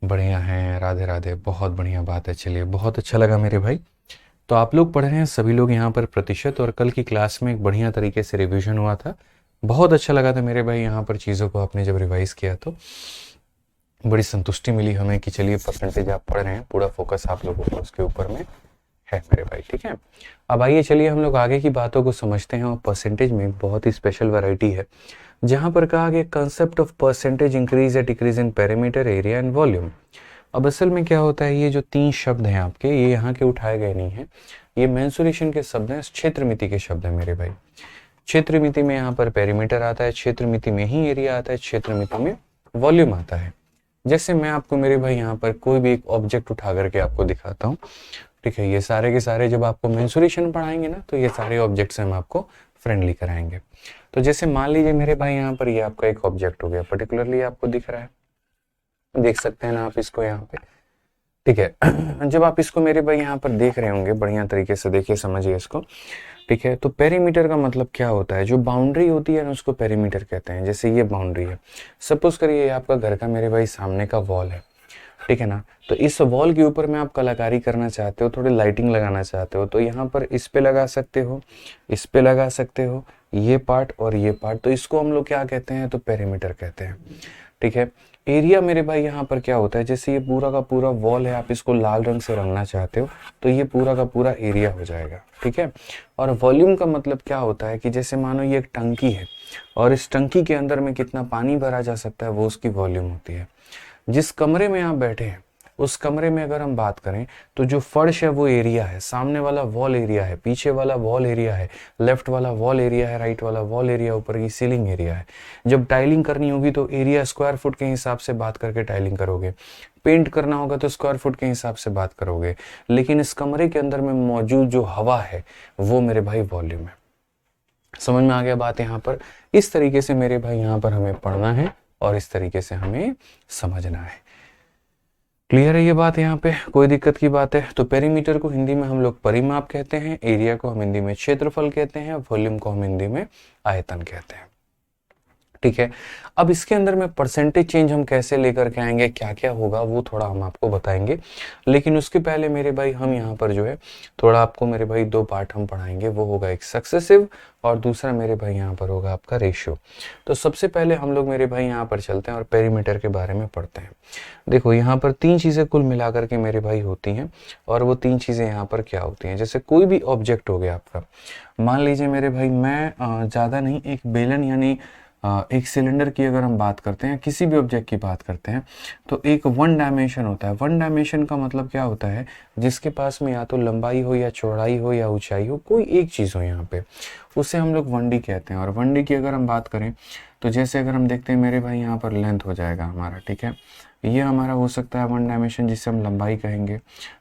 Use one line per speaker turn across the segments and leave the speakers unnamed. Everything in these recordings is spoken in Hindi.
बढ़िया हैं, राधे राधे। बहुत बढ़िया बात है। चलिए, बहुत अच्छा लगा मेरे भाई। तो आप लोग पढ़ रहे हैं सभी लोग यहाँ पर प्रतिशत, और कल की क्लास में एक बढ़िया तरीके से रिवीजन हुआ था। बहुत अच्छा लगा था मेरे भाई, यहाँ पर चीज़ों को आपने जब रिवाइज किया तो बड़ी संतुष्टि मिली हमें कि चलिए परसेंटेज आप पढ़ रहे हैं, पूरा फोकस आप लोगों को उसके ऊपर में है मेरे भाई। ठीक है, अब आइए चलिए हम लोग आगे की बातों को समझते हैं। और परसेंटेज में एक बहुत ही स्पेशल वैरायटी है, जहाँ पर कहा गया कंसेप्ट ऑफ परसेंटेज इंक्रीज या decrease in perimeter, area and volume. अब असल में क्या होता है, ये जो तीन शब्द हैं आपके, ये यहाँ के उठाए गए नहीं हैं, ये मेंसुरेशन के शब्द हैं, क्षेत्र मिति के शब्द हैं मेरे भाई। क्षेत्र मिति में यहाँ पर पेरीमीटर आता है, क्षेत्र मिति में ही एरिया आता है, क्षेत्र मिति में वॉल्यूम आता है। जैसे मैं आपको मेरे भाई यहाँ पर कोई भी एक ऑब्जेक्ट उठा करके आपको दिखाता हूँ। ठीक है, ये सारे के सारे जब आपको मेंसुरेशन पढ़ाएंगे ना, तो ये सारे ऑब्जेक्ट्स हम आपको फ्रेंडली कराएंगे। तो जैसे मान लीजिए मेरे भाई यहाँ पर ये आपका एक ऑब्जेक्ट हो गया, पर्टिकुलरली आपको दिख रहा है, देख सकते हैं ना आप इसको यहाँ पे। ठीक है, जब आप इसको मेरे भाई यहाँ पर देख रहे होंगे, बढ़िया तरीके से देखिए, समझिए इसको। ठीक है, तो पेरीमीटर का मतलब क्या होता है, जो बाउंड्री होती है ना उसको पेरीमीटर कहते हैं। जैसे ये बाउंड्री है, सपोज करिए ये आपका घर का मेरे भाई सामने का वॉल है। ठीक है ना, तो इस वॉल के ऊपर में आप कलाकारी करना चाहते हो, थोड़ी लाइटिंग लगाना चाहते हो, तो यहाँ पर इस पे लगा सकते हो, इस पे लगा सकते हो, ये पार्ट और ये पार्ट, तो इसको हम लोग क्या कहते हैं, तो पेरीमीटर कहते हैं। ठीक है, एरिया मेरे भाई यहाँ पर क्या होता है, जैसे ये पूरा का पूरा वॉल है, आप इसको लाल रंग से रंगना चाहते हो, तो ये पूरा का पूरा एरिया हो जाएगा। ठीक है, और वॉल्यूम का मतलब क्या होता है कि जैसे मानो ये एक टंकी है, और इस टंकी के अंदर में कितना पानी भरा जा सकता है, वो उसकी वॉल्यूम होती है। जिस कमरे में आप बैठे हैं, उस कमरे में अगर हम बात करें, तो जो फर्श है वो एरिया है, सामने वाला वॉल एरिया है, पीछे वाला वॉल एरिया है, लेफ्ट वाला वॉल एरिया है, राइट वाला वॉल एरिया, ऊपर की सीलिंग एरिया है। जब टाइलिंग करनी होगी तो एरिया स्क्वायर फुट के हिसाब से बात करके टाइलिंग करोगे, पेंट करना होगा तो स्क्वायर फुट के हिसाब से बात करोगे, लेकिन इस कमरे के अंदर में मौजूद जो हवा है वो मेरे भाई वॉल्यूम है। समझ में आ गया बात यहाँ पर? इस तरीके से मेरे भाई यहाँ पर हमें पढ़ना है, और इस तरीके से हमें समझना है। क्लियर है ये बात? यहाँ पे कोई दिक्कत की बात है? तो पेरीमीटर को हिंदी में हम लोग परिमाप कहते हैं, एरिया को हम हिंदी में क्षेत्रफल कहते हैं, वॉल्यूम को हम हिंदी में आयतन कहते हैं। ठीक है, अब इसके अंदर में परसेंटेज चेंज हम कैसे लेकर के आएंगे, क्या क्या होगा, वो थोड़ा हम आपको बताएंगे। लेकिन उसके पहले मेरे भाई हम यहाँ पर जो है थोड़ा आपको मेरे भाई दो पार्ट हम पढ़ाएंगे, वो होगा एक सक्सेसिव, और दूसरा मेरे भाई यहाँ पर होगा आपका रेशियो। तो सबसे पहले हम लोग मेरे भाई यहाँ पर चलते हैं और पेरीमीटर के बारे में पढ़ते हैं। देखो, यहाँ पर तीन चीज़ें कुल मिलाकर के मेरे भाई होती हैं, और वो तीन चीज़ें यहाँ पर क्या होती हैं, जैसे कोई भी ऑब्जेक्ट हो गया आपका, मान लीजिए मेरे भाई मैं ज़्यादा नहीं, एक बेलन यानी एक सिलेंडर की अगर हम बात करते हैं, किसी भी ऑब्जेक्ट की बात करते हैं, तो एक वन डायमेंशन होता है। वन डायमेंशन का मतलब क्या होता है, जिसके पास में या तो लंबाई हो या चौड़ाई हो या ऊंचाई हो, कोई एक चीज़ हो यहाँ पे, उसे हम लोग 1D कहते हैं। और 1D की अगर हम बात करें, तो जैसे अगर हम देखते हैं मेरे भाई यहाँ पर लेंथ हो जाएगा हमारा। ठीक है, ये हमारा हो सकता है वन डायमेंशन, जिसे हम लंबाई कहेंगे।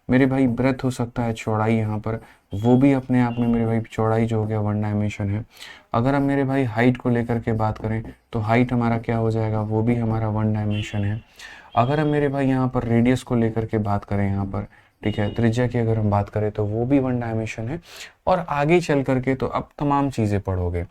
मेरे भाई ब्रेथ हो सकता है, चौड़ाई यहाँ पर, वो भी अपने आप में मेरे भाई चौड़ाई जो हो गया वन डायमेंशन है। अगर हम मेरे भाई हाइट को लेकर के बात करें, तो हाइट हमारा क्या हो जाएगा, वो भी हमारा वन डायमेंशन है। अगर हम मेरे भाई यहाँ पर रेडियस को लेकर के बात करें यहाँ पर, ठीक है, त्रिज्या की अगर हम बात करें, तो वो भी वन डायमेंशन है। और आगे चल करके तो अब तमाम चीज़ें पढ़ोगे,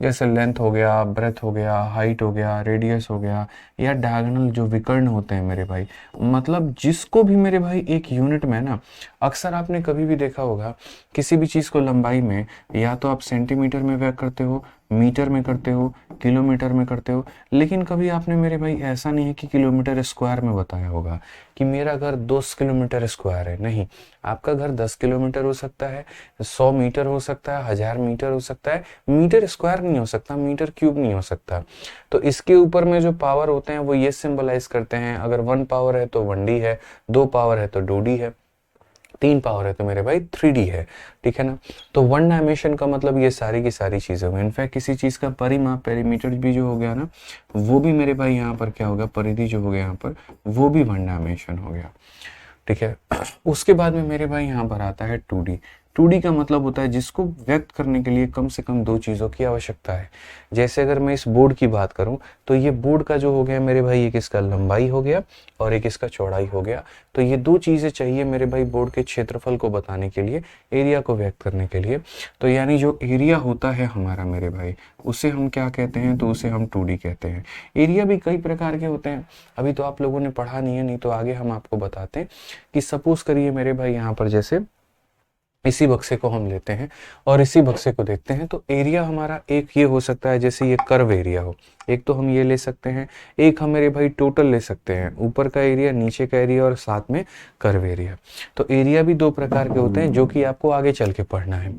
जैसे लेंथ हो गया, ब्रेथ हो गया, हाइट हो गया, रेडियस हो गया, या डायगोनल जो विकर्ण होते हैं मेरे भाई, मतलब जिसको भी मेरे भाई एक यूनिट में ना, अक्सर आपने कभी भी देखा होगा किसी भी चीज़ को लंबाई में या तो आप सेंटीमीटर में व्यक्त करते हो, मीटर में करते हो, किलोमीटर में करते हो, लेकिन कभी आपने मेरे भाई ऐसा नहीं है कि किलोमीटर स्क्वायर में बताया होगा कि मेरा घर 10 किलोमीटर स्क्वायर है। नहीं, आपका घर 10 किलोमीटर हो सकता है, 100 मीटर हो सकता है, 1000 मीटर हो सकता है, मीटर स्क्वायर नहीं हो सकता, मीटर क्यूब नहीं हो सकता। तो इसके ऊपर में जो पावर होते हैं वो ये सिंबलाइज करते हैं, अगर 1 पावर है तो 1D है, 2 पावर है तो 2D है, 3 पावर है तो मेरे भाई 3D है। ठीक है ना, तो वन डायमेंशन का मतलब ये सारी की सारी चीजें होंगी। इनफैक्ट किसी चीज का परिमाप, पेरीमीटर भी जो हो गया ना, वो भी मेरे भाई यहाँ पर क्या होगा, परिधि जो हो गया यहाँ पर, वो भी वन डायमेंशन हो गया। ठीक है, उसके बाद में मेरे भाई यहाँ पर आता है 2D। 2D का मतलब होता है जिसको व्यक्त करने के लिए कम से कम दो चीज़ों की आवश्यकता है। जैसे अगर मैं इस बोर्ड की बात करूं तो ये बोर्ड का जो हो गया मेरे भाई, एक इसका लंबाई हो गया और एक इसका चौड़ाई हो गया। तो ये दो चीज़ें चाहिए मेरे भाई बोर्ड के क्षेत्रफल को बताने के लिए, एरिया को व्यक्त करने के लिए। तो यानी जो एरिया होता है हमारा मेरे भाई, उसे हम क्या कहते हैं, तो उसे हम 2D कहते हैं। एरिया भी कई प्रकार के होते हैं, अभी तो आप लोगों ने पढ़ा नहीं है, नहीं तो आगे हम आपको बताते हैं। कि सपोज करिए मेरे भाई यहाँ पर जैसे इसी बक्से को हम लेते हैं और इसी बक्से को देखते हैं, तो एरिया हमारा एक ये हो सकता है जैसे ये कर्व एरिया हो, एक तो हम ये ले सकते हैं, एक हम मेरे भाई टोटल ले सकते हैं, ऊपर का एरिया, नीचे का एरिया और साथ में कर्व एरिया। तो एरिया भी दो प्रकार के होते हैं जो कि आपको आगे चल के पढ़ना है।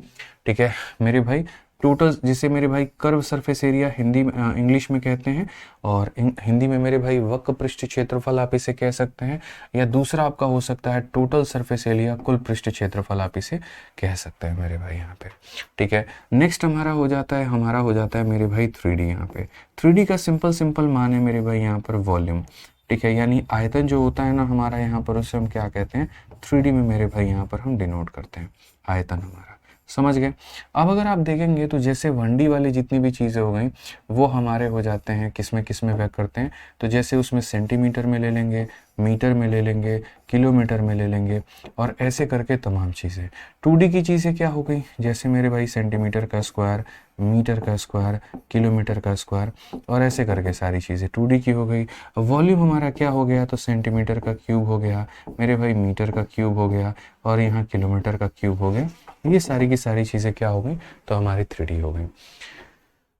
ठीक है मेरे भाई, टोटल जिसे मेरे भाई curve surface area Hindi English में कहते हैं, और हिंदी में मेरे भाई वक्र पृष्ठ क्षेत्रफल आप इसे कह सकते हैं, या दूसरा आपका हो सकता है टोटल सरफेस एरिया, कुल पृष्ठ क्षेत्रफल आप इसे कह सकते हैं मेरे भाई यहाँ पे। ठीक है, नेक्स्ट हमारा हो जाता है मेरे भाई 3D। यहाँ पे 3D का सिंपल मान है मेरे भाई यहाँ पर वॉल्यूम। ठीक है, यानी आयतन जो होता है ना हमारा यहाँ पर, उसे हम क्या कहते हैं, 3D में मेरे भाई यहाँ पर हम डिनोट करते हैं आयतन हमारा। समझ गए। अब अगर आप देखेंगे तो जैसे 1D वाली जितनी भी चीज़ें हो गई वो हमारे हो जाते हैं किसमें व्यक्त करते हैं, तो जैसे उसमें सेंटीमीटर में ले लेंगे, मीटर में ले लेंगे, किलोमीटर में ले लेंगे, और ऐसे करके तमाम चीज़ें। 2D की चीज़ें क्या हो गई, जैसे मेरे भाई सेंटीमीटर का स्क्वायर, मीटर का स्क्वायर, किलोमीटर का स्क्वायर, और ऐसे करके सारी चीज़ें 2D की हो गई। वॉल्यूम हमारा क्या हो गया, तो सेंटीमीटर का क्यूब हो गया मेरे भाई, मीटर का क्यूब हो गया, और यहाँ किलोमीटर का क्यूब हो गया। ये सारी की सारी चीज़ें क्या हो गई, तो हमारी 3D हो गई।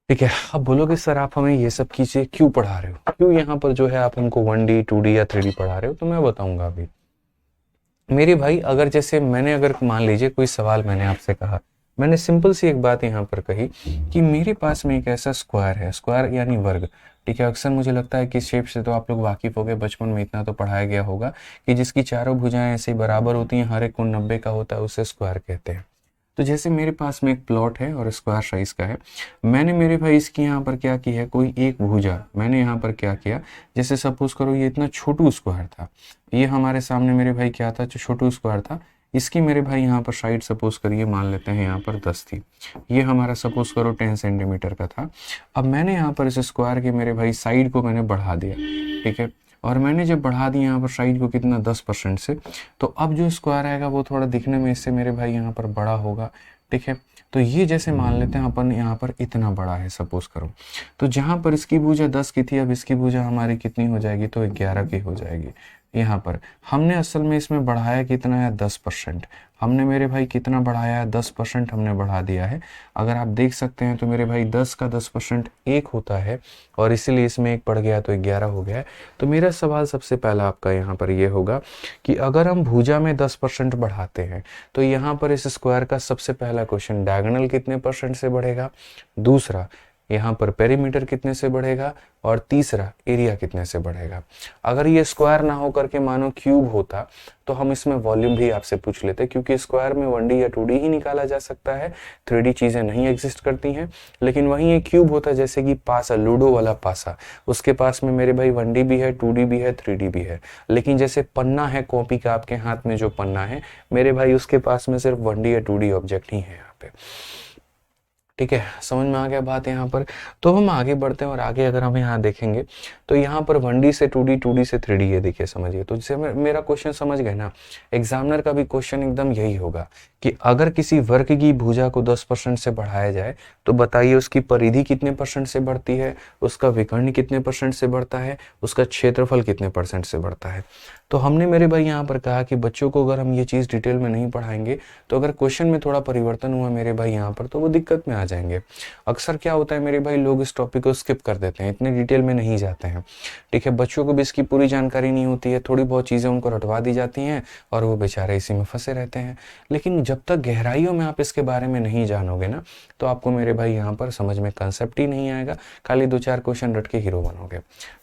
ठीक है, अब बोलोगे सर आप हमें ये सब चीज़ें क्यों पढ़ा रहे हो, क्यों यहाँ पर जो है आप हमको 1D 2D या 3D पढ़ा रहे हो, तो मैं बताऊंगा अभी। मेरे भाई अगर जैसे अगर मान लीजिए कोई सवाल मैंने आपसे कहा, मैंने सिंपल सी एक बात यहाँ पर कही कि मेरे पास में एक ऐसा स्क्वायर है, स्क्वायर यानी वर्ग। ठीक है, अक्सर मुझे लगता है कि शेप से तो आप लोग वाकिफ हो गए, बचपन में इतना तो पढ़ाया गया होगा कि जिसकी चारों भुजाएं ऐसे ही बराबर होती हैं, हर एक कोण 90 का होता है, उसे स्क्वायर कहते हैं। तो जैसे मेरे पास में एक प्लॉट है और स्क्वायर साइज का है, मैंने मेरे भाई इसकी यहाँ पर क्या की है, कोई एक भुजा मैंने यहाँ पर क्या किया, जैसे सपोज करो ये इतना छोटू स्क्वायर था, ये हमारे सामने मेरे भाई क्या था, जो छोटू स्क्वायर था, इसकी मेरे भाई यहाँ पर साइड सपोज करिए मान लेते हैं यहाँ पर 10 थी, ये हमारा सपोज करो 10 सेंटीमीटर का था। अब मैंने यहाँ पर इस स्क्वायर के मेरे भाई साइड को मैंने बढ़ा दिया। ठीक है, और मैंने जब बढ़ा दिया यहाँ पर साइड को कितना, 10% से, तो अब जो स्क्वायर आएगा वो थोड़ा दिखने में इससे मेरे भाई यहाँ पर बड़ा होगा। ठीक है, तो ये जैसे मान लेते हैं अपन यहाँ पर इतना बड़ा है सपोज करो, तो जहाँ पर इसकी भुजा 10 की थी, अब इसकी भुजा हमारी कितनी हो जाएगी, तो 11 की हो जाएगी। यहाँ पर हमने असल में इसमें बढ़ाया कितना है, 10%। हमने मेरे भाई कितना बढ़ाया है, 10% हमने बढ़ा दिया है। अगर आप देख सकते हैं तो मेरे भाई 10 का 10% 1 होता है, और इसीलिए इसमें 1 बढ़ गया तो 11 हो गया है। तो मेरा सवाल सबसे पहला आपका यहाँ पर ये होगा कि अगर हम भुजा में 10% बढ़ाते हैं तो यहाँ पर इस स्क्वायर का सबसे पहला क्वेश्चन, डायगोनल कितने परसेंट से बढ़ेगा, दूसरा यहाँ पर पेरीमीटर कितने से बढ़ेगा, और तीसरा एरिया कितने से बढ़ेगा। अगर ये स्क्वायर ना हो करके मानो क्यूब होता तो हम इसमें वॉल्यूम भी आपसे पूछ लेते, क्योंकि स्क्वायर में 1D या 2D ही निकाला जा सकता है, 3D चीज़ें नहीं एग्जिस्ट करती हैं। लेकिन वहीं एक क्यूब होता है, जैसे कि पासा, लूडो वाला पासा, उसके पास में मेरे भाई 1D भी है, 2D भी है, 3D भी है। लेकिन जैसे पन्ना है कॉपी का, आपके हाथ में जो पन्ना है मेरे भाई, उसके पास में सिर्फ 1D या 2D ऑब्जेक्ट ही है यहाँ पे। ठीक है, समझ में आ गया बात यहाँ पर। तो हम आगे बढ़ते हैं, और आगे अगर हम यहाँ देखेंगे तो यहाँ पर 1D से 2D, 2D से 3D, ये देखिए समझिए। तो जैसे मेरा क्वेश्चन समझ गए ना, एग्जामिनर का भी क्वेश्चन एकदम यही होगा कि अगर किसी वर्ग की भुजा को 10% से बढ़ाया जाए तो बताइए उसकी परिधि कितने परसेंट से बढ़ती है, उसका विकर्ण कितने परसेंट से बढ़ता है, उसका क्षेत्रफल कितने परसेंट से बढ़ता है। तो हमने मेरे भाई यहाँ पर कहा कि बच्चों को अगर हम ये चीज़ डिटेल में नहीं पढ़ाएंगे तो अगर क्वेश्चन में थोड़ा परिवर्तन हुआ मेरे भाई यहाँ पर, तो वो दिक्कत में आ जाएंगे। अक्सर क्या होता है मेरे भाई, लोग इस टॉपिक को स्किप कर देते हैं, इतने डिटेल में नहीं जाते हैं। ठीक है, बच्चों को भी इसकी पूरी जानकारी नहीं होती है, थोड़ी बहुत चीज़ें उनको रटवा दी जाती हैं और वो बेचारे इसी में फंसे रहते हैं। लेकिन जब तक गहराइयों में आप इसके बारे में नहीं जानोगे ना, तो आपको मेरे भाई यहाँ पर समझ में कंसेप्ट ही नहीं आएगा, खाली 2-4 क्वेश्चन रट के हीरो बनोगे।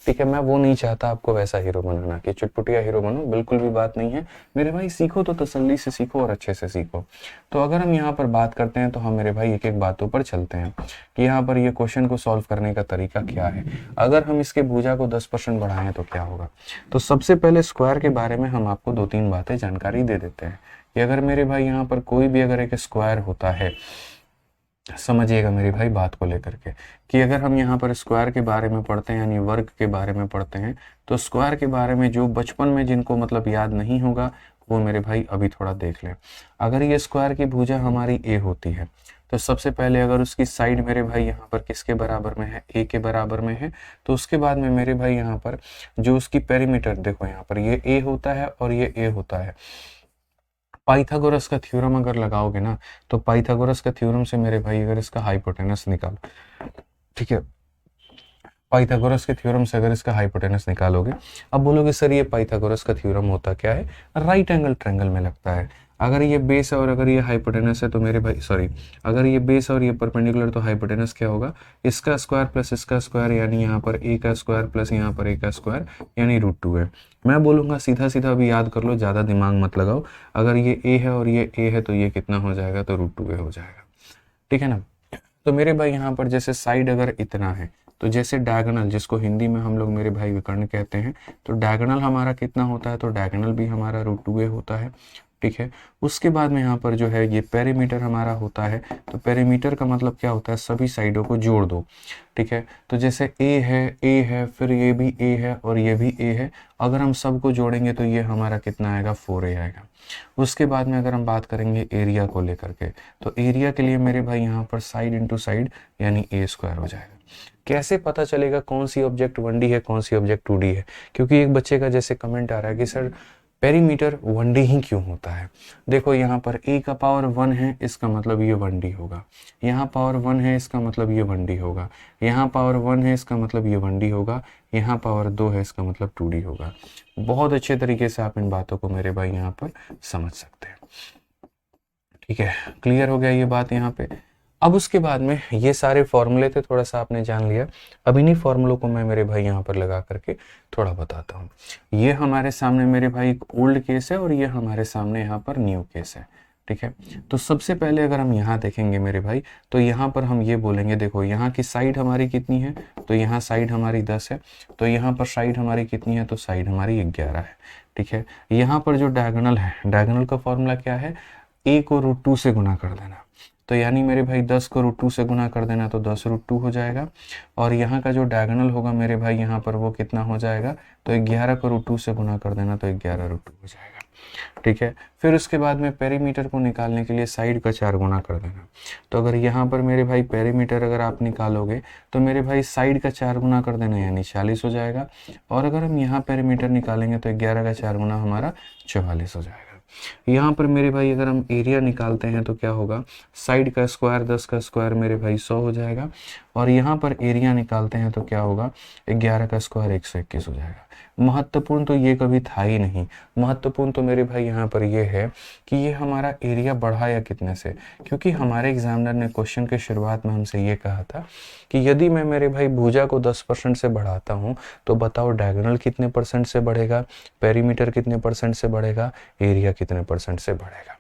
ठीक है, मैं वो नहीं चाहता आपको वैसा हीरो बनाना कि चुटपुटिया हीरो बनो, बिल्कुल भी बात नहीं है मेरे भाई। सीखो तो तसल्ली से सीखो और अच्छे से सीखो। तो अगर हम यहाँ पर बात करते हैं तो हम मेरे भाई एक एक बातों पर चलते हैं कि यहाँ पर ये क्वेश्चन को सॉल्व करने का तरीका क्या है। अगर हम इसके भुजा को 10% बढ़ाएं तो क्या होगा। तो सबसे पहले स्क्वायर के बारे में हम आपको 2-3 बातें जानकारी दे देते हैं कि अगर मेरे भाई यहाँ पर कोई भी अगर एक स्क्वायर होता है, समझिएगा मेरे भाई बात को लेकर के, कि अगर हम यहाँ पर स्क्वायर के बारे में पढ़ते हैं यानी वर्ग के बारे में पढ़ते हैं, तो स्क्वायर के बारे में जो बचपन में जिनको मतलब याद नहीं होगा वो मेरे भाई अभी थोड़ा देख लें। अगर ये स्क्वायर की भुजा हमारी ए होती है तो सबसे पहले अगर उसकी साइड मेरे भाई यहाँ पर किसके बराबर में है, ए के बराबर में है, तो उसके बाद में मेरे भाई यहाँ पर जो उसकी पेरीमीटर, देखो यहाँ पर ये ए होता है और ये ए होता है। पाइथागोरस का थ्योरम अगर लगाओगे ना, तो पाइथागोरस का थ्योरम से मेरे भाई अगर इसका हाइपोटेनस निकालो, ठीक है, पाइथागोरस के थ्योरम से अगर इसका हाइपोटेनस निकालोगे, अब बोलोगे सर ये पाइथागोरस का थ्योरम होता क्या है, राइट एंगल ट्रायंगल में लगता है। अगर ये बेस है और अगर ये हाइपोटेनस है तो मेरे भाई सॉरी, अगर ये बेस और ये परपेंडिकुलर तो हाइपोटेनस क्या होगा, इसका स्क्वायर प्लस इसका स्क्वायर, यानी यहाँ पर ए का स्क्वायर प्लस यहाँ पर ए का स्क्वायर यानी √2 है। मैं बोलूँगा सीधा सीधा अभी याद कर लो, ज़्यादा दिमाग मत लगाओ। अगर ये ए है और ये ए है तो ये कितना हो जाएगा, तो √2a हो जाएगा, ठीक है ना। तो मेरे भाई यहाँ पर जैसे साइड अगर इतना है तो जैसे डायगोनल, जिसको हिंदी में हम लोग मेरे भाई विकर्ण कहते हैं, तो डायगोनल हमारा कितना होता है, तो डायगोनल भी हमारा √2a होता है, ठीक है। उसके बाद में यहाँ पर जो है ये पेरीमीटर हमारा होता है, तो पेरीमीटर का मतलब क्या होता है, सभी साइडों को जोड़ दो, ठीक है। तो जैसे ए है फिर ये भी ए है और ये भी ए है, अगर हम सबको जोड़ेंगे तो ये हमारा कितना आएगा, 4a आएगा। उसके बाद में अगर हम बात करेंगे एरिया को लेकर के, तो एरिया के लिए मेरे भाई यहाँ पर साइड इंटू साइड यानी a² हो जाएगा। कैसे पता चलेगा कौन सी ऑब्जेक्ट 1D है कौन सी ऑब्जेक्ट 2D है, क्योंकि एक बच्चे का जैसे कमेंट आ रहा है कि सर पेरीमीटर 1D ही क्यों होता है। देखो यहाँ पर a का पावर 1 है, इसका मतलब ये 1D होगा, यहाँ पावर 1 है इसका मतलब ये 1D होगा, यहाँ पावर 1 है इसका मतलब ये 1D होगा, यहाँ पावर 2 है इसका मतलब 2D होगा। बहुत अच्छे तरीके से आप इन बातों को मेरे भाई यहाँ पर समझ सकते हैं, ठीक है। क्लियर हो गया ये बात यहाँ पे। अब उसके बाद में ये सारे फॉर्मूले थे, थोड़ा सा आपने जान लिया। अब इन्हीं फॉर्मूलों को मैं मेरे भाई यहाँ पर लगा करके थोड़ा बताता हूँ। ये हमारे सामने मेरे भाई एक ओल्ड केस है और ये हमारे सामने यहाँ पर न्यू केस है, ठीक है। तो सबसे पहले अगर हम यहाँ देखेंगे मेरे भाई, तो यहाँ पर हम ये बोलेंगे, देखो यहाँ की साइड हमारी कितनी है, तो यहाँ साइड हमारी 10 है, तो यहाँ पर साइड हमारी कितनी है, तो साइड हमारी 11 है, ठीक है। यहाँ पर जो डायगोनल है, डायगोनल का फॉर्मूला क्या है, a को √2 से गुना कर देना, तो यानी मेरे भाई 10 को √2 से गुना कर देना तो 10√2 हो जाएगा। और यहाँ का जो डायगोनल होगा मेरे भाई यहाँ पर वो कितना हो जाएगा, तो 11 को √2 से गुना कर देना तो 11√2 हो जाएगा, ठीक है। फिर उसके बाद में पेरीमीटर को निकालने के लिए साइड का 4 गुना कर देना, तो अगर यहाँ पर मेरे भाई पेरीमीटर अगर आप निकालोगे तो मेरे भाई साइड का 4 गुना कर देना यानी 40 हो जाएगा। और अगर हम यहाँ पेरीमीटर निकालेंगे तो 11 का 4 गुना हमारा 44 हो जाएगा। यहाँ पर मेरे भाई अगर हम एरिया निकालते हैं तो क्या होगा, साइड का स्क्वायर 10 का स्क्वायर मेरे भाई 100 हो जाएगा। और यहाँ पर एरिया निकालते हैं तो क्या होगा, 11 का स्क्वायर 121 हो जाएगा। महत्वपूर्ण तो ये कभी था ही नहीं, महत्वपूर्ण तो मेरे भाई यहाँ पर ये है कि ये हमारा एरिया बढ़ा या कितने से, क्योंकि हमारे एग्जामिनर ने क्वेश्चन के शुरुआत में हमसे ये कहा था कि यदि मैं मेरे भाई भुजा को 10% से बढ़ाता हूँ तो बताओ डायगोनल कितने % से बढ़ेगा, पेरीमीटर कितने % से बढ़ेगा, एरिया कितने % से बढ़ेगा,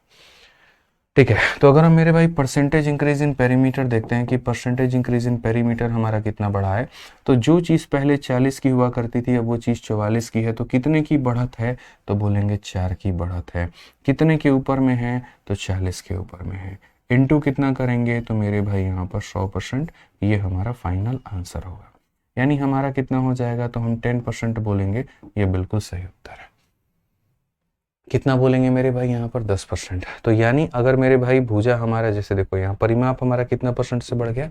ठीक है। तो अगर हम मेरे भाई परसेंटेज इंक्रीज इन पेरीमीटर देखते हैं कि परसेंटेज इंक्रीज इन पेरीमीटर हमारा कितना बढ़ा है, तो जो चीज़ पहले 40 की हुआ करती थी अब वो चीज़ 44 की है, तो कितने की बढ़त है, तो बोलेंगे 4 की बढ़त है। कितने के ऊपर में है, तो 40 के ऊपर में है। इनटू कितना करेंगे, तो मेरे भाई यहाँ पर 100%, ये हमारा फाइनल आंसर होगा। यानी हमारा कितना हो जाएगा, तो हम 10% बोलेंगे, ये बिल्कुल सही उत्तर है। कितना बोलेंगे मेरे भाई यहाँ पर 10%। तो यानी अगर मेरे भाई भुजा हमारा, जैसे देखो यहाँ परिमाप हमारा कितना % से बढ़ गया,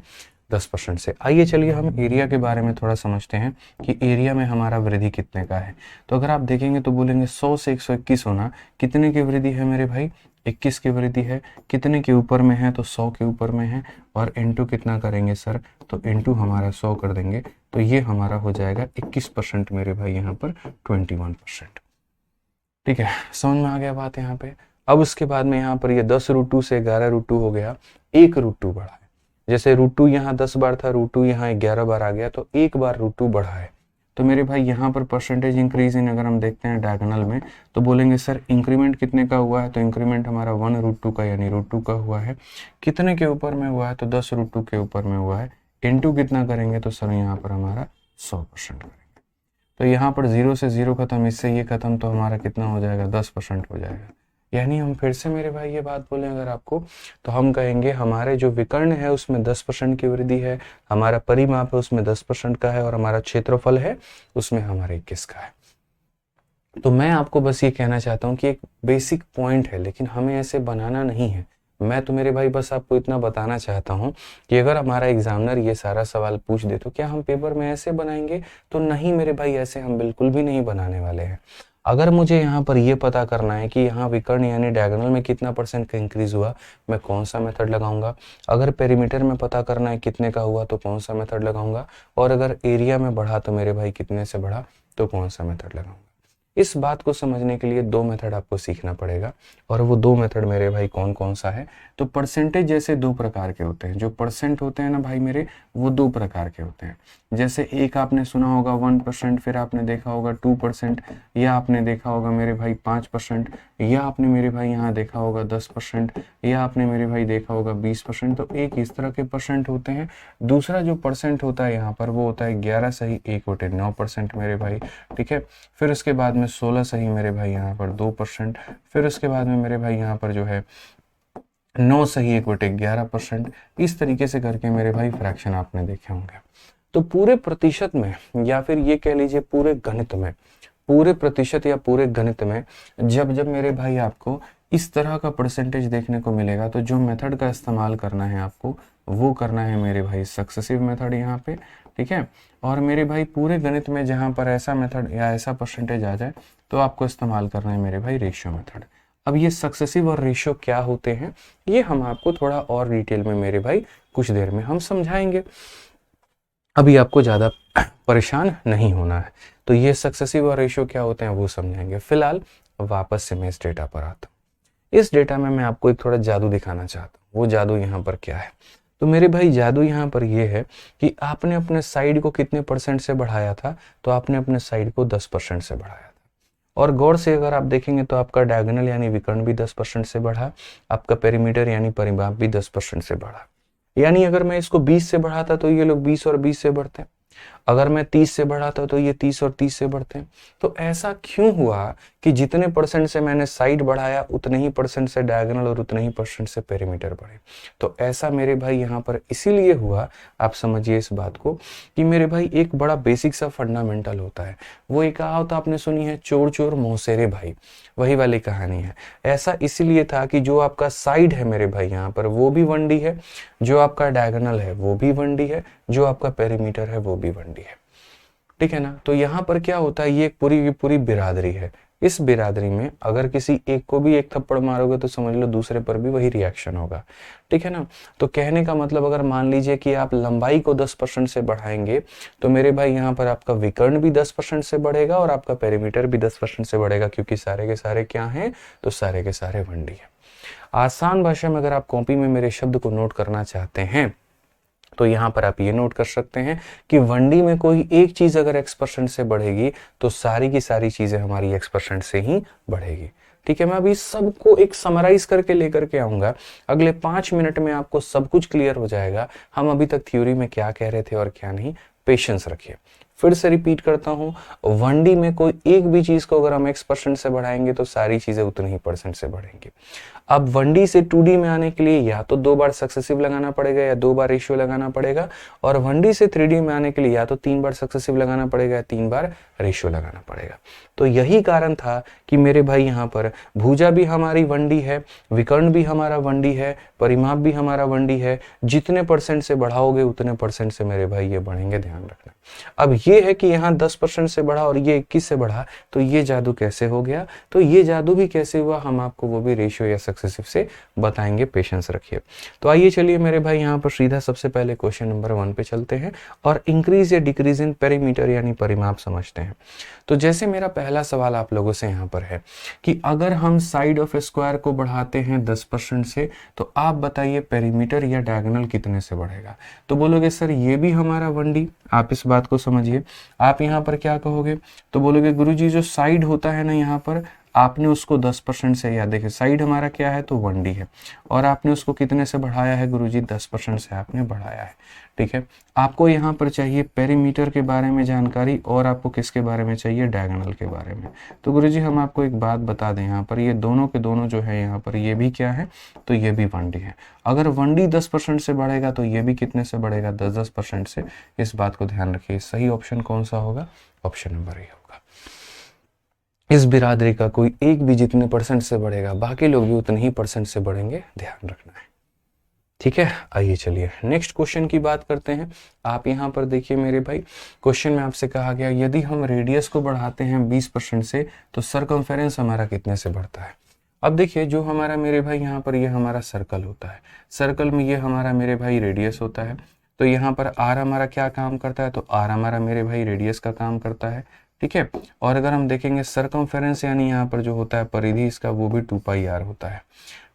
10% से। आइए चलिए हम एरिया के बारे में थोड़ा समझते हैं कि एरिया में हमारा वृद्धि कितने का है। तो अगर आप देखेंगे तो बोलेंगे 100 से 121 होना, कितने की वृद्धि है मेरे भाई, 21 की वृद्धि है। कितने के ऊपर में है, तो 100 के ऊपर में है। और इंटू कितना करेंगे सर, तो इंटू हमारा 100 कर देंगे, तो ये हमारा हो जाएगा 21% मेरे भाई यहाँ पर 21%, ठीक है। समझ में आ गया बात यहाँ पे। अब उसके बाद में यहाँ पर ये 10√2 से 11√2 हो गया, 1√2 बढ़ा है। जैसे √2 यहाँ 10 बार था, √2 यहाँ 11 बार आ गया, तो एक बार √2 बढ़ा है। तो मेरे भाई यहाँ पर परसेंटेज इंक्रीज इन अगर हम देखते हैं डायगोनल में, तो बोलेंगे सर इंक्रीमेंट कितने का हुआ है, तो इंक्रीमेंट हमारा 1√2 का यानी √2 का हुआ है। कितने के ऊपर में हुआ है, तो 10√2 के ऊपर में हुआ है। इंटू कितना करेंगे, तो सर यहाँ पर हमारा 100% करेंगे। तो यहाँ पर 0 से 0 खत्म, इससे ये खत्म, तो हमारा कितना हो जाएगा, 10% हो जाएगा। यानी हम फिर से मेरे भाई ये बात बोलें अगर आपको, तो हम कहेंगे हमारे जो विकर्ण है उसमें 10% की वृद्धि है, हमारा परिमाप है उसमें 10% का है, और हमारा क्षेत्रफल है उसमें हमारा 21 का है। तो मैं आपको बस ये कहना चाहता हूँ कि एक बेसिक पॉइंट है, लेकिन हमें ऐसे बनाना नहीं है। मैं तो मेरे भाई बस आपको इतना बताना चाहता हूँ कि अगर हमारा एग्जामिनर ये सारा सवाल पूछ दे तो क्या हम पेपर में ऐसे बनाएंगे? तो नहीं मेरे भाई, ऐसे हम बिल्कुल भी नहीं बनाने वाले हैं। अगर मुझे यहाँ पर ये पता करना है कि यहाँ विकर्ण यानी डायगोनल में कितना परसेंट का इंक्रीज हुआ, मैं कौन सा मेथड लगाऊंगा। अगर पेरीमीटर में पता करना है कितने का हुआ तो कौन सा मेथड लगाऊंगा। और अगर एरिया में बढ़ा तो मेरे भाई कितने से बढ़ा तो कौन सा मेथड लगाऊंगा। इस बात को समझने के लिए 2 मेथड आपको सीखना पड़ेगा, और वो 2 मेथड मेरे भाई कौन कौन सा है। तो परसेंटेज जैसे 2 प्रकार के होते हैं, जो परसेंट होते हैं ना भाई मेरे, वो 2 प्रकार के होते हैं। जैसे एक आपने सुना होगा 1%, फिर आपने देखा होगा 2%, या आपने देखा होगा मेरे भाई 5%, या आपने मेरे भाई यहाँ देखा होगा 10%, या आपने मेरे भाई देखा होगा 20%। तो एक इस तरह के परसेंट होते हैं। दूसरा जो परसेंट होता है यहाँ पर वो होता है 11 सही 1/9% मेरे भाई, ठीक है। फिर उसके बाद में 16 सही मेरे भाई यहाँ पर 2%। फिर उसके बाद में मेरे भाई यहाँ पर जो है 9 सही 1/11%। इस तरीके से करके मेरे भाई फ्रैक्शन आपने देखे होंगे। तो पूरे प्रतिशत में, या फिर ये कह लीजिए पूरे गणित में, पूरे प्रतिशत या पूरे गणित में जब जब मेरे भाई आपको इस तरह का परसेंटेज देखने को मिलेगा, तो जो मेथड का इस्तेमाल करना है आपको वो करना है मेरे भाई सक्सेसिव मेथड यहाँ पे, ठीक है। और मेरे भाई पूरे गणित में जहाँ पर ऐसा मेथड या ऐसा परसेंटेज आ जाए तो आपको इस्तेमाल करना है मेरे भाई रेशियो मेथड। अब ये सक्सेसिव और रेशियो क्या होते हैं ये हम आपको थोड़ा और डिटेल में मेरे भाई कुछ देर में हम समझाएंगे। अभी आपको ज़्यादा परेशान नहीं होना है। तो ये सक्सेसिव और रेशियो क्या होते हैं वो समझाएंगे। फिलहाल वापस से मैं इस डेटा पर आता हूँ। इस डेटा में मैं आपको एक थोड़ा जादू दिखाना चाहता हूँ। वो जादू यहाँ पर क्या है? तो मेरे भाई जादू यहाँ पर ये है कि आपने अपने साइड को कितने परसेंट से बढ़ाया था, तो आपने अपने साइड को 10% से बढ़ाया था। और गौर से अगर आप देखेंगे तो आपका डायगोनल यानी विकर्ण भी 10% से बढ़ा, आपका पेरीमीटर यानी परिमाप भी 10% से बढ़ा। यानी अगर मैं इसको 20 से बढ़ाता तो ये लोग 20 और 20 से बढ़ते, अगर मैं 30 से बढ़ाता तो ये 30 और 30 से बढ़ते हैं। तो ऐसा क्यों हुआ कि जितने परसेंट से मैंने साइड बढ़ाया उतने ही परसेंट से डायगोनल और उतने ही परसेंट से पेरीमीटर बढ़े? तो ऐसा मेरे भाई यहाँ पर इसीलिए हुआ, आप समझिए इस बात को, कि मेरे भाई एक बड़ा बेसिक सा फंडामेंटल होता है। वो एक कहावत आपने सुनी है, चोर चोर मौसेरे भाई, वही वाली कहानी है। ऐसा इसीलिए था कि जो आपका साइड है मेरे भाई यहाँ पर वो भी 1D है, जो आपका डायगोनल है वो भी 1D है, जो आपका पेरीमीटर है वो भी 1D है, ठीक है ना। तो यहाँ पर क्या होता है, ये एक पूरी की पूरी बिरादरी है। इस बिरादरी में अगर किसी एक को भी एक थप्पड़ मारोगे तो समझ लो दूसरे पर भी वही रिएक्शन होगा, ठीक है ना। तो कहने का मतलब अगर मान लीजिए कि आप लंबाई को 10% से बढ़ाएंगे तो मेरे भाई यहाँ पर आपका विकर्ण भी 10% से बढ़ेगा और आपका पेरीमीटर भी 10% से बढ़ेगा, क्योंकि सारे के सारे क्या हैं, तो सारे के सारे 1D है। आसान भाषा में अगर आप कॉपी में मेरे शब्द को नोट करना चाहते हैं तो यहाँ पर आप ये नोट कर सकते हैं कि 1D में कोई एक चीज अगर x% से बढ़ेगी तो सारी की सारी चीजें हमारी x% से ही बढ़ेगी, ठीक है। मैं अभी सबको एक समराइज करके लेकर के आऊंगा, अगले 5 मिनट में आपको सब कुछ क्लियर हो जाएगा हम अभी तक थ्योरी में क्या कह रहे थे और क्या नहीं। पेशेंस रखिए। फिर से रिपीट करता हूं, 1D में कोई एक भी चीज को अगर हम x% से बढ़ाएंगे तो सारी चीजें उतने ही परसेंट से बढ़ेंगी। अब 1D से 2D में आने के लिए या तो 2 बार सक्सेसिव लगाना पड़ेगा या 2 बार रेशियो लगाना पड़ेगा, और 1D से 3D में आने के लिए या तो 3 बार सक्सेसिव लगाना पड़ेगा या 3 बार रेशियो लगाना पड़ेगा। तो यही कारण था कि मेरे भाई यहाँ पर भुजा भी हमारी 1D है, विकर्ण भी हमारा 1D है, परिमाप भी हमारा 1D है। जितने परसेंट से बढ़ाओगे उतने परसेंट से मेरे भाई ये बढ़ेंगे, ध्यान रखना। अब ये है कि यहाँ 10% से बढ़ा और ये 21 से बढ़ा, तो ये जादू कैसे हो गया? तो ये जादू भी कैसे हुआ हम आपको वो भी रेशियो या सक्सेसिव से बताएंगे। पेशेंस रखिए। तो आइए चलिए मेरे भाई यहाँ पर सीधा सबसे पहले क्वेश्चन नंबर 1 पे चलते हैं और इंक्रीज या डिक्रीज इन पेरीमीटर यानी परिमाप समझते हैं। तो जैसे मेरा पहला सवाल आप लोगों से यहाँ पर है कि अगर हम साइड ऑफ स्क्वायर को बढ़ाते हैं 10% से तो आप बताइए पेरीमीटर या डायगोनल कितने से बढ़ेगा? तो बोलोगे सर ये भी हमारा 1D। आप इस बात को समझिए। आप यहाँ पर क्या कहोगे? तो बोलोगे गुरुजी जो साइड होता है ना यहाँ पर आपने उसको 10% से, या देखिए साइड हमारा क्या है तो 1D है, और आपने उसको कितने से बढ़ाया है गुरुजी, 10% से आपने बढ़ाया है। ठीक है, आपको यहाँ पर चाहिए पेरीमीटर के बारे में जानकारी, और आपको किसके बारे में चाहिए, डायगोनल के बारे में। तो गुरुजी हम आपको एक बात बता दें, यहाँ पर ये दोनों के दोनों जो है यहाँ पर ये भी क्या है, तो ये भी 1D है। अगर 1D 10% से बढ़ेगा तो ये भी कितने से बढ़ेगा, 10% से। इस बात को ध्यान रखिए। सही ऑप्शन कौन सा होगा, ऑप्शन नंबर ए होगा। इस बिरादरी का कोई एक भी जितने परसेंट से बढ़ेगा, बाकी लोग भी उतने ही परसेंट से बढ़ेंगे, ध्यान रखना है। ठीक है, आइए चलिए नेक्स्ट क्वेश्चन की बात करते हैं। आप यहाँ पर देखिए मेरे भाई, क्वेश्चन में आपसे कहा गया यदि हम रेडियस को बढ़ाते हैं 20% से तो सरकमफेरेंस हमारा कितने से बढ़ता है। अब देखिए जो हमारा मेरे भाई यहाँ पर ये हमारा सर्कल होता है, सर्कल में ये हमारा मेरे भाई रेडियस होता है। तो यहाँ पर आर हमारा क्या काम करता है, तो आर हमारा मेरे भाई रेडियस का काम करता है। ठीक है, और अगर हम देखेंगे सरकमफेरेंस यानी यहाँ पर जो होता है परिधि इसका, वो भी 2πr होता है।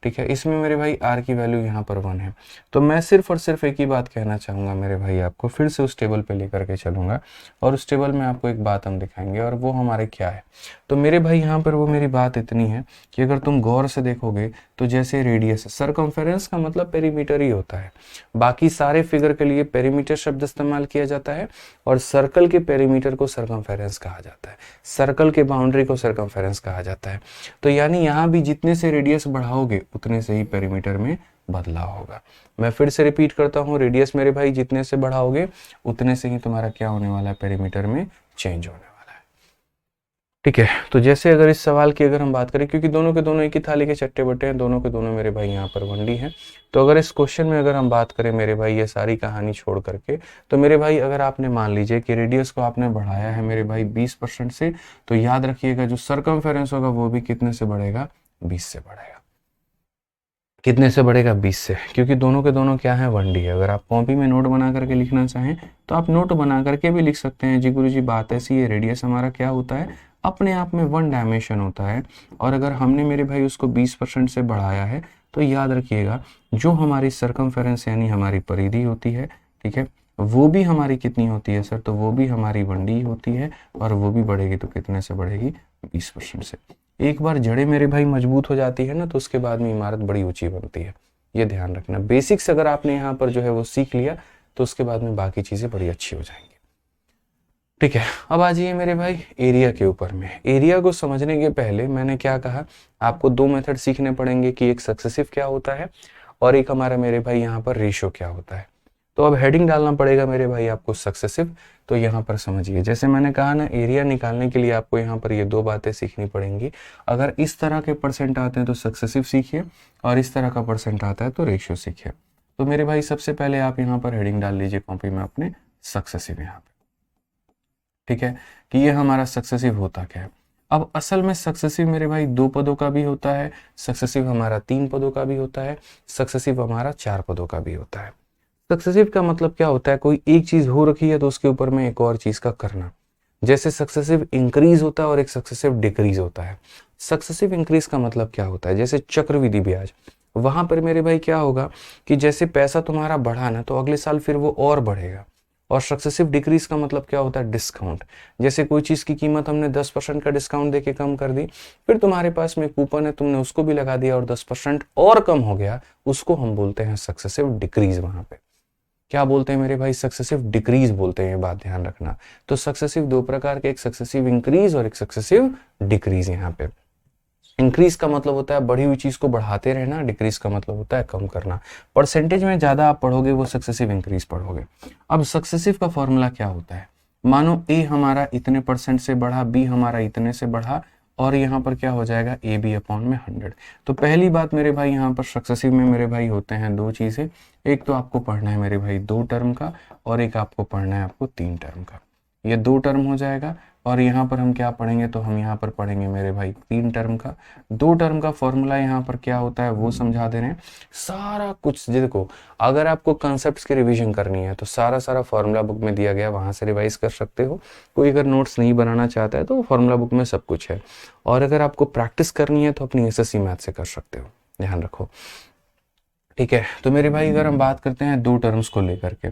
ठीक है, इसमें मेरे भाई आर की वैल्यू यहाँ पर 1 है। तो मैं सिर्फ और सिर्फ एक ही बात कहना चाहूँगा मेरे भाई, आपको फिर से उस टेबल पे लेकर के चलूँगा, और उस टेबल में आपको एक बात हम दिखाएंगे, और वो हमारे क्या है। तो मेरे भाई यहाँ पर वो मेरी बात इतनी है कि अगर तुम गौर से देखोगे तो जैसे रेडियस, सरकमफेरेंस का मतलब पेरीमीटर ही होता है। बाकी सारे फिगर के लिए पेरीमीटर शब्द इस्तेमाल किया जाता है, और सर्कल के पेरीमीटर को सरकमफेरेंस कहा जाता है, सर्कल के बाउंड्री को सरकमफेरेंस कहा जाता है। तो यानी यहाँ भी जितने से रेडियस बढ़ाओगे उतने से ही पेरीमीटर में बदलाव होगा। मैं फिर से रिपीट करता हूँ, रेडियस मेरे भाई जितने से बढ़ाओगे उतने से ही तुम्हारा क्या होने वाला है, पेरीमीटर में चेंज होने वाला है। ठीक है, तो जैसे अगर इस सवाल की अगर हम बात करें, क्योंकि दोनों के दोनों एक ही थाली के चट्टे बट्टे हैं, दोनों के दोनों मेरे भाई यहाँ पर 1D हैं। तो अगर इस क्वेश्चन में अगर हम बात करें मेरे भाई, ये सारी कहानी छोड़ करके, तो मेरे भाई अगर आपने मान लीजिए कि रेडियस को आपने बढ़ाया है मेरे भाई 20% से, तो याद रखिएगा जो सरकमफेरेंस होगा वो भी कितने से बढ़ेगा, 20 से बढ़ेगा। कितने से बढ़ेगा, 20 से, क्योंकि दोनों के दोनों क्या है, 1D है। अगर आप कॉपी में नोट बना करके लिखना चाहें तो आप नोट बना करके भी लिख सकते हैं, जी गुरुजी बात ऐसी है, रेडियस हमारा क्या होता है, अपने आप में 1 डायमेंशन होता है, और अगर हमने मेरे भाई उसको 20% से बढ़ाया है तो याद रखिएगा जो हमारी सरकमफेरेंस यानी हमारी परिधि होती है, ठीक है, वो भी हमारी कितनी होती है सर, तो वो भी हमारी 1D होती है, और वो भी बढ़ेगी तो कितने से बढ़ेगी, 20% से। एक बार जड़ें मेरे भाई मजबूत हो जाती है ना, तो उसके बाद में इमारत बड़ी ऊंची बनती है, ये ध्यान रखना। बेसिक्स अगर आपने यहाँ पर जो है वो सीख लिया तो उसके बाद में बाकी चीजें बड़ी अच्छी हो जाएंगी। ठीक है, अब आ जाइए मेरे भाई एरिया के ऊपर में। एरिया को समझने के पहले मैंने क्या कहा, आपको 2 मेथड सीखने पड़ेंगे कि एक सक्सेसिव क्या होता है और एक हमारा मेरे भाई यहाँ पर रेशियो क्या होता है। तो अब हेडिंग डालना पड़ेगा मेरे भाई आपको सक्सेसिव। तो यहाँ पर समझिए, जैसे मैंने कहा ना, एरिया निकालने के लिए आपको यहाँ पर ये 2 बातें सीखनी पड़ेंगी। अगर इस तरह के परसेंट आते हैं तो सक्सेसिव सीखिए, और इस तरह का परसेंट आता है तो रेशियो सीखिए। तो मेरे भाई सबसे पहले आप यहाँ पर हेडिंग डाल लीजिए कॉपी में अपने, सक्सेसिव यहाँ पे। ठीक है, कि ये हमारा सक्सेसिव होता क्या है। अब असल में सक्सेसिव मेरे भाई 2 पदों का भी होता है, सक्सेसिव हमारा 3 पदों का भी होता है, सक्सेसिव हमारा 4 पदों का भी होता है। सक्सेसिव का मतलब क्या होता है, कोई एक चीज हो रखी है तो उसके ऊपर में एक और चीज का करना। जैसे सक्सेसिव इंक्रीज होता है और एक सक्सेसिव डिक्रीज होता है। सक्सेसिव इंक्रीज का मतलब क्या होता है, जैसे चक्रवृद्धि ब्याज, वहां पर मेरे भाई क्या होगा कि जैसे पैसा तुम्हारा बढ़ा ना तो अगले साल फिर वो और बढ़ेगा। और सक्सेसिव डिक्रीज का मतलब क्या होता है, डिस्काउंट। जैसे कोई चीज की कीमत हमने 10% का डिस्काउंट देके कम कर दी, फिर तुम्हारे पास में कूपन है, तुमने उसको भी लगा दिया और 10% और कम हो गया, उसको हम बोलते हैं सक्सेसिव डिक्रीज। वहां पे क्या बोलते हैं मेरे भाई, सक्सेसिव डिक्रीज बोलते हैं, ये बात ध्यान रखना। तो सक्सेसिव 2 प्रकार के, एक सक्सेसिव इंक्रीज और एक सक्सेसिव डिक्रीज। यहाँ पे इंक्रीज का मतलब होता है बढ़ी हुई चीज को बढ़ाते रहना, डिक्रीज का मतलब होता है कम करना। परसेंटेज में ज्यादा आप पढ़ोगे वो सक्सेसिव इंक्रीज पढ़ोगे। अब सक्सेसिव का फॉर्मूला क्या होता है, मानो ए हमारा इतने परसेंट से बढ़ा, बी हमारा इतने से बढ़ा, और यहाँ पर क्या हो जाएगा, ए बी अपॉन में 100। तो पहली बात मेरे भाई यहाँ पर सक्सेसिव में मेरे भाई होते हैं 2 चीजें, एक तो आपको पढ़ना है मेरे भाई 2 टर्म का, और एक आपको पढ़ना है आपको 3 टर्म का। ये 2 टर्म हो जाएगा, और यहाँ पर हम क्या पढ़ेंगे, तो हम यहाँ पर पढ़ेंगे मेरे भाई 3 टर्म का। 2 टर्म का फॉर्मूला यहाँ पर क्या होता है वो समझा दे रहे हैं सारा कुछ। देखो अगर आपको कॉन्सेप्ट्स की रिवीजन करनी है तो सारा फॉर्मूला बुक में दिया गया, वहां से रिवाइज कर सकते हो। कोई अगर नोट्स नहीं बनाना चाहता है तो फॉर्मूला बुक में सब कुछ है, और अगर आपको प्रैक्टिस करनी है तो अपनी SSC मैथ से कर सकते हो, ध्यान रखो। ठीक है। तो मेरे भाई अगर हम बात करते हैं दो टर्म्स को लेकर के,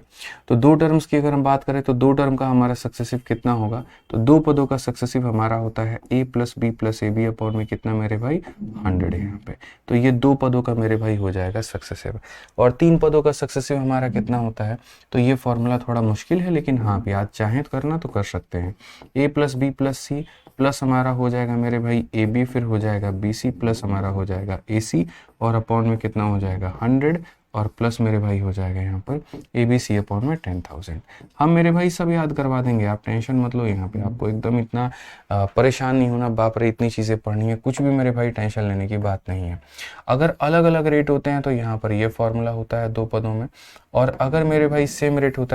तो दो टर्म्स की अगर हम बात करें तो दो टर्म का हमारा सक्सेसिव कितना होगा, तो दो पदों का सक्सेसिव हमारा होता है a plus B plus A B upon में कितना मेरे भाई 100 है यहाँ पे। तो ये दो पदों का मेरे भाई हो जाएगा सक्सेसिव। और तीन पदों का सक्सेसिव हमारा कितना होता है, तो ये फॉर्मूला थोड़ा मुश्किल है, लेकिन हाँ भी आज चाहें तो करना तो कर सकते हैं। a plus B plus C plus हमारा हो जाएगा मेरे भाई ए बी, फिर हो जाएगा बी सी प्लस हमारा हो जाएगा ए सी, और अपॉन में कितना हो जाएगा 100, और प्लस मेरे भाई हो जाएगा यहाँ पर ए बी सी अपॉन में 10,000। हम मेरे भाई सब याद करवा देंगे, आप टेंशन मत लो। यहाँ पे आपको एकदम इतना परेशान नहीं होना, बाप रे इतनी चीज़ें पढ़नी है, कुछ भी मेरे भाई टेंशन लेने की बात नहीं है। अगर अलग अलग रेट होते हैं तो यहाँ पर ये फॉर्मूला होता है दो पदों में, और अगर मेरे भाई सेम रेट होता है